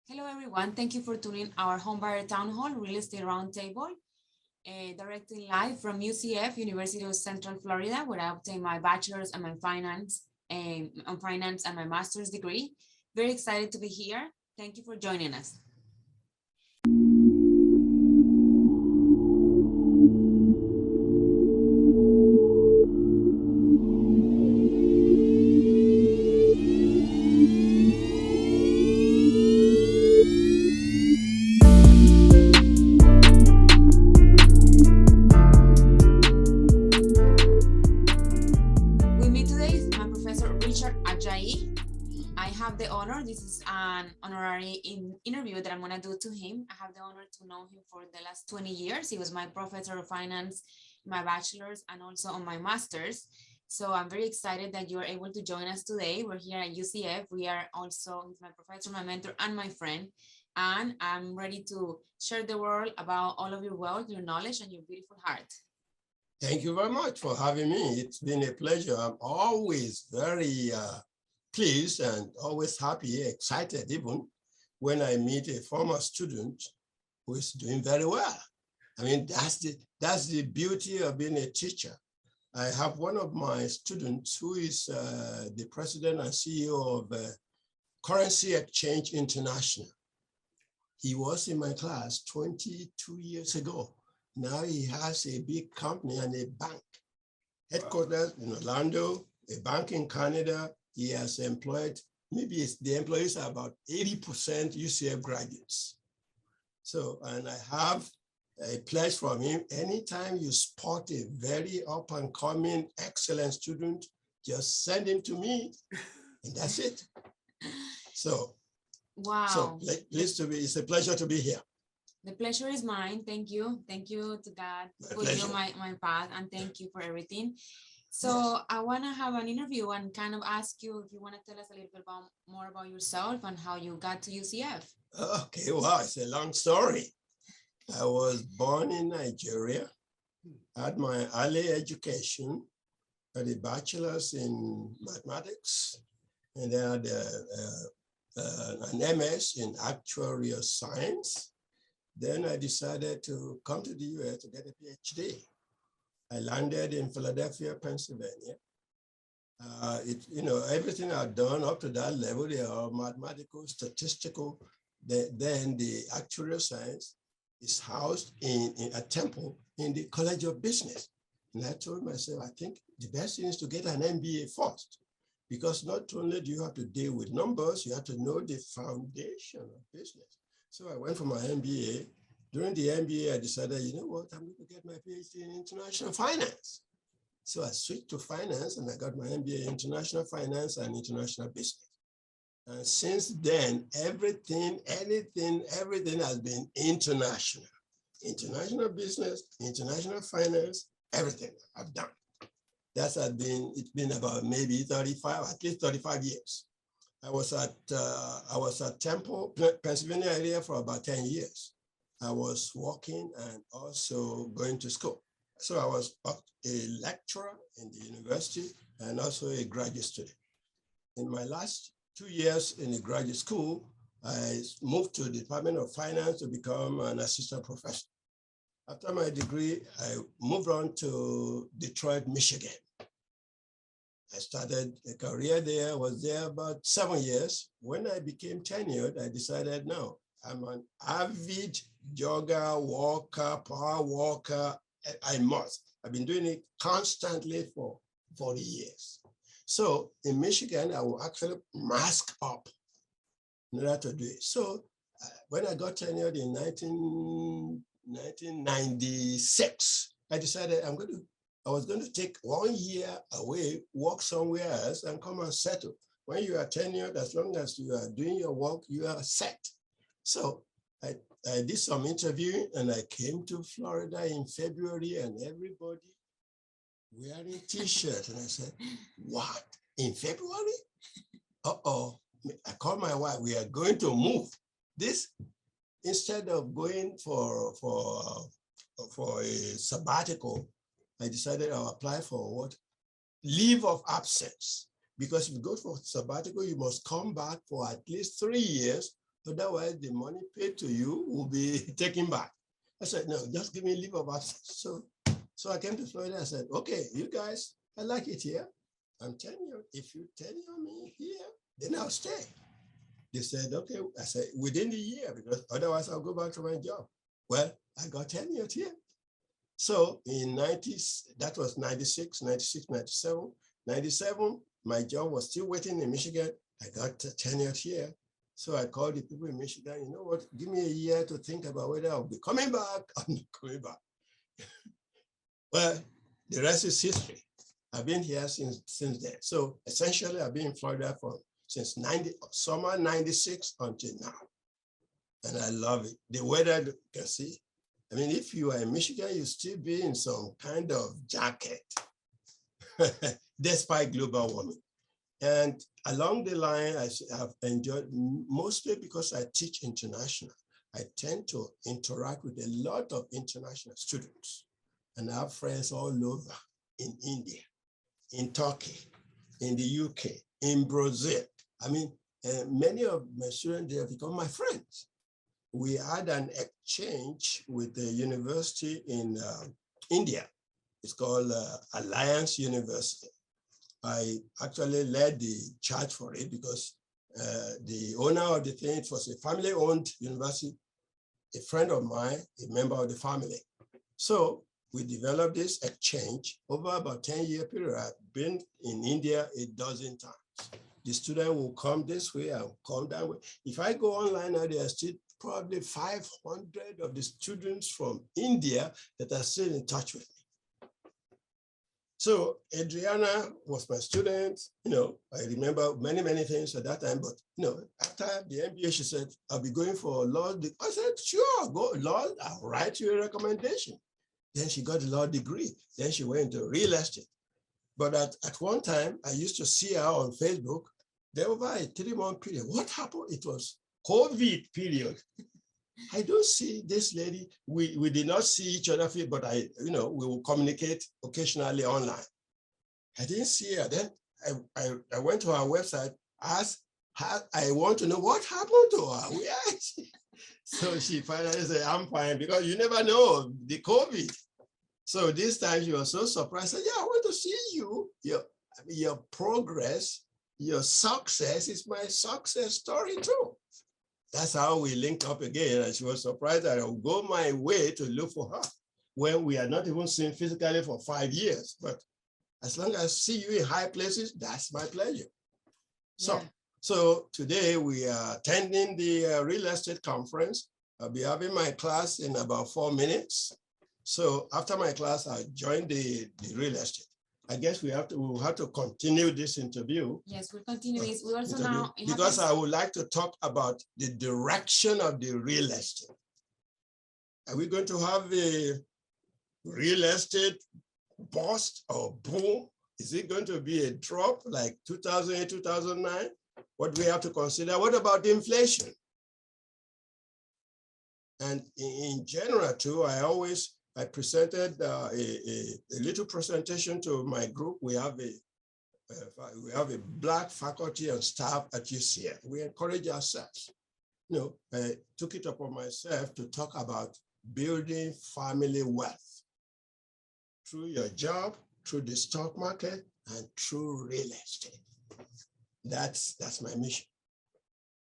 Hello, everyone. Thank you for tuning our Homebuyer Town Hall Real Estate Roundtable, directly live from UCF, University of Central Florida, where I obtained my bachelor's and my finance and my master's degree. Very excited to be here. Thank you for joining us. With me today is my professor, Richard Ajayi. I have the honor, this is an honorary interview that I'm going to do to him. I have the honor to know him for the last 20 years. He was my professor of finance, my bachelor's, and also on my master's. So I'm very excited that you are able to join us today. We're here at UCF. We are also, he's my professor, my mentor, and my friend. And I'm ready to share the world about all of your wealth, your knowledge, and your beautiful heart. Thank you very much for having me. It's been a pleasure. I'm always very pleased and always happy, excited even when I meet a former student who is doing very well. I mean, that's the beauty of being a teacher. I have one of my students who is the president and CEO of Currency Exchange International. He was in my class 22 years ago. Now he has a big company and a bank, headquarters in Orlando, a bank in Canada. He has employed, maybe the employees are about 80% UCF graduates. So, and I have a pledge from him. Anytime you spot a very up and coming, excellent student, just send him to me, and that's it. So, wow. It's a pleasure to be here. The pleasure is mine. Thank you. Thank you to God for putting you on my path, and thank you for everything. So yes. I want to have an interview and kind of ask you if you want to tell us a little bit more about yourself and how you got to UCF. Okay, wow, it's a long story. I was born in Nigeria, had my early education, had a bachelor's in mathematics, and then had an MS in actuarial science. Then I decided to come to the US to get a PhD. I landed in Philadelphia, Pennsylvania. Everything I'd done up to that level, they are mathematical, statistical. Then the actuarial science is housed in a temple in the College of Business. And I told myself, I think the best thing is to get an MBA first, because not only do you have to deal with numbers, you have to know the foundation of business. So I went for my MBA. During the MBA, I decided, you know what, I'm going to get my PhD in international finance. So I switched to finance and I got my MBA in international finance and international business. And since then, everything has been international. International business, international finance, everything I've done. It's been about maybe 35, at least 35 years. I was at Temple, Pennsylvania area for about 10 years. I was working and also going to school. So I was a lecturer in the university and also a graduate student. In my last 2 years in the graduate school, I moved to the Department of Finance to become an assistant professor. After my degree, I moved on to Detroit, Michigan. I started a career there. I was there about 7 years. When I became tenured, I decided, no, I'm an avid jogger, walker, power walker. I must. I've been doing it constantly for 40 years. So in Michigan, I will actually mask up in order to do it. So when I got tenured in 1996, I decided I was going to take 1 year away, work somewhere else, and come and settle. When you are tenured, as long as you are doing your work, you are set. So I did some interviewing and I came to Florida in February and everybody wearing t-shirts. And I said, what, in February? Uh-oh. I called my wife, we are going to move. This, instead of going for a sabbatical, I decided I'll apply for what? Leave of absence. Because if you go for sabbatical, you must come back for at least 3 years Otherwise, the money paid to you will be taken back. I said, no, just give me leave of absence. So I came to Florida. I said, okay, you guys, I like it here. I'm telling you, if you tenure me here, then I'll stay. They said, okay. I said, within the year, because otherwise I'll go back to my job. Well, I got tenured here. So in 90s, that was 96, 96, 97. 97, my job was still waiting in Michigan. I got tenured here. So I called the people in Michigan, you know what, give me a year to think about whether I'll be coming back or not coming back. Well, the rest is history. I've been here since then. So essentially, I've been in Florida since summer 96 until now. And I love it. The weather, you can see. I mean, if you are in Michigan, you still be in some kind of jacket, despite global warming. And along the line, I have enjoyed, mostly because I teach international. I tend to interact with a lot of international students. And I have friends all over, in India, in Turkey, in the UK, in Brazil. I mean, many of my students, they have become my friends. We had an exchange with the university in India. It's called Alliance University. I actually led the charge for it because the owner of the thing, it was a family-owned university, a friend of mine, a member of the family. So we developed this exchange over about 10-year period. I've been in India a dozen times. The student will come this way and come that way. If I go online now, there are still probably 500 of the students from India that are still in touch with me. So Adriana was my student. You know, I remember many, many things at that time, but you know, after the MBA, she said, I'll be going for a law degree. I said, sure, go law, I'll write you a recommendation. Then she got a law degree. Then she went into real estate. But at one time, I used to see her on Facebook. There over a 3-month period. What happened? It was COVID period. I don't see this lady. We did not see each other, but we will communicate occasionally online. I didn't see her. Then I went to her website, asked her, I want to know what happened to her. Where is she? So she finally said, I'm fine, because you never know the COVID. So this time she was so surprised. I said, yeah, I want to see you. Your progress, your success is my success story too. That's how we linked up again. And she was surprised that I would go my way to look for her when we had not even seen physically for 5 years. But as long as I see you in high places, that's my pleasure. Yeah. So today we are attending the real estate conference. I'll be having my class in about 4 minutes. So after my class, I'll join the real estate. I guess we'll have to continue this interview. Yes, we'll continue this. We also now because I would like to talk about the direction of the real estate. Are we going to have a real estate bust or boom? Is it going to be a drop like 2008, 2009? What do we have to consider? What about inflation? And in general too, I presented a little presentation to my group. We have a Black faculty and staff at UCL. We encourage ourselves. I took it upon myself to talk about building family wealth through your job, through the stock market, and through real estate. That's my mission.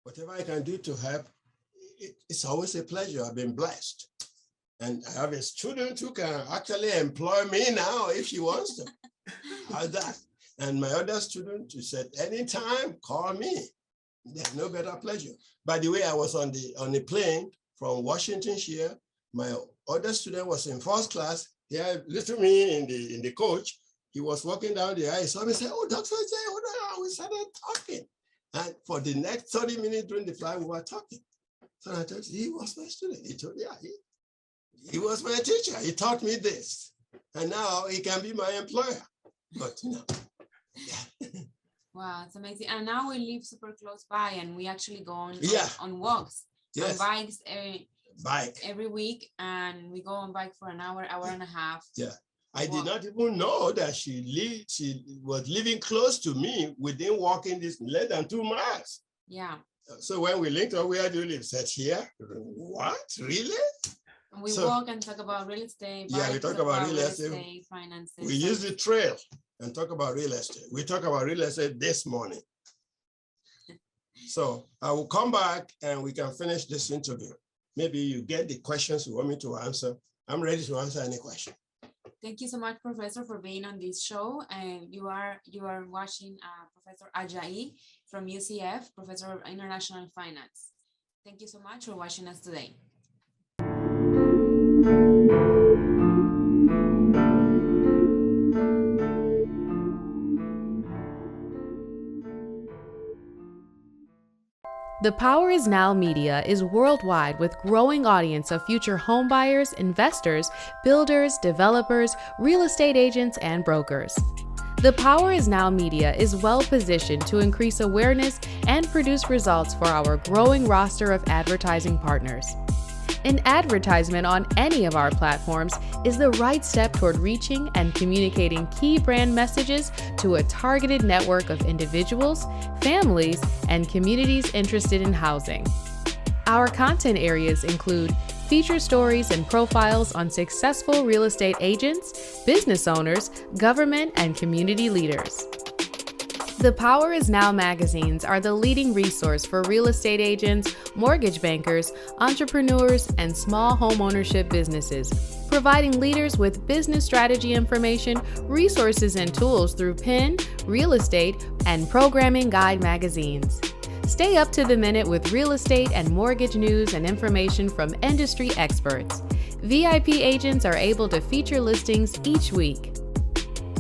Whatever I can do to help, it's always a pleasure. I've been blessed. And I have a student who can actually employ me now if she wants to. How's that? And my other student, who said, anytime, call me. There's no better pleasure. By the way, I was on the plane from Washington here. My other student was in first class. He had little me in the coach. He was walking down the aisle. He saw me and said, oh, Dr. Ajayi, hold on. We started talking. And for the next 30 minutes during the flight, we were talking. So I told you, he was my student. He told me, yeah, he was my teacher. He taught me this. And now he can be my employer. But, yeah. Wow, it's amazing. And now we live super close by and we actually go on walks, on bikes every week. And we go on bike for an hour, hour and a half. Yeah. I did not even know that she was living close to me within walking this less than 2 miles. Yeah. So when we linked up, where do you live? Said here. What? Really? We walk and talk about real estate. Yeah, we talk about real estate. Finances. We use the trail and talk about real estate. We talk about real estate this morning. So I will come back and we can finish this interview. Maybe you get the questions you want me to answer. I'm ready to answer any question. Thank you so much, Professor, for being on this show. And you are watching Professor Ajayi from UCF, Professor of International Finance. Thank you so much for watching us today. The Power is Now Media is worldwide with growing audience of future home buyers, investors, builders, developers, real estate agents, and brokers. The Power is Now Media is well positioned to increase awareness and produce results for our growing roster of advertising partners. An advertisement on any of our platforms is the right step toward reaching and communicating key brand messages to a targeted network of individuals, families, and communities interested in housing. Our content areas include feature stories and profiles on successful real estate agents, business owners, government, and community leaders. The Power is Now magazines are the leading resource for real estate agents, mortgage bankers, entrepreneurs, and small home ownership businesses, providing leaders with business strategy information, resources, and tools through PIN, real estate, and programming guide magazines. Stay up to the minute with real estate and mortgage news and information from industry experts. VIP agents are able to feature listings each week.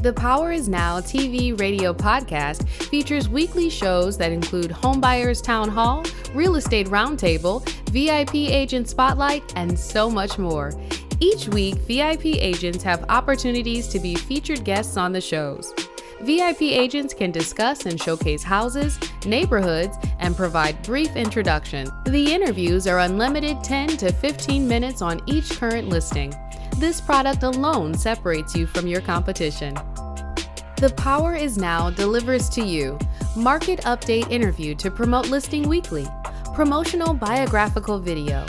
The Power is Now TV radio podcast features weekly shows that include Homebuyers Town Hall, Real Estate Roundtable, VIP Agent Spotlight, and so much more. Each week, VIP agents have opportunities to be featured guests on the shows. VIP agents can discuss and showcase houses, neighborhoods, and provide brief introductions. The interviews are unlimited 10 to 15 minutes on each current listing. This product alone separates you from your competition. The Power is Now delivers to you market update interview to promote listing weekly, promotional biographical video,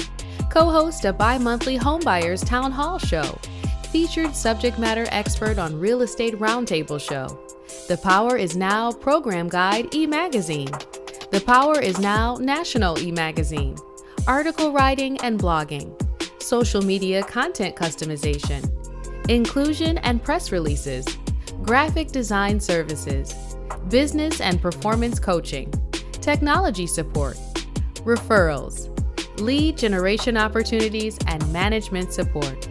co-host a bi-monthly Homebuyers Town Hall show, featured subject matter expert on Real Estate Roundtable show, The Power is Now program guide e-magazine, The Power is Now national e-magazine, article writing and blogging, social media content customization, inclusion and press releases, graphic design services, business and performance coaching, technology support, referrals, lead generation opportunities, and management support.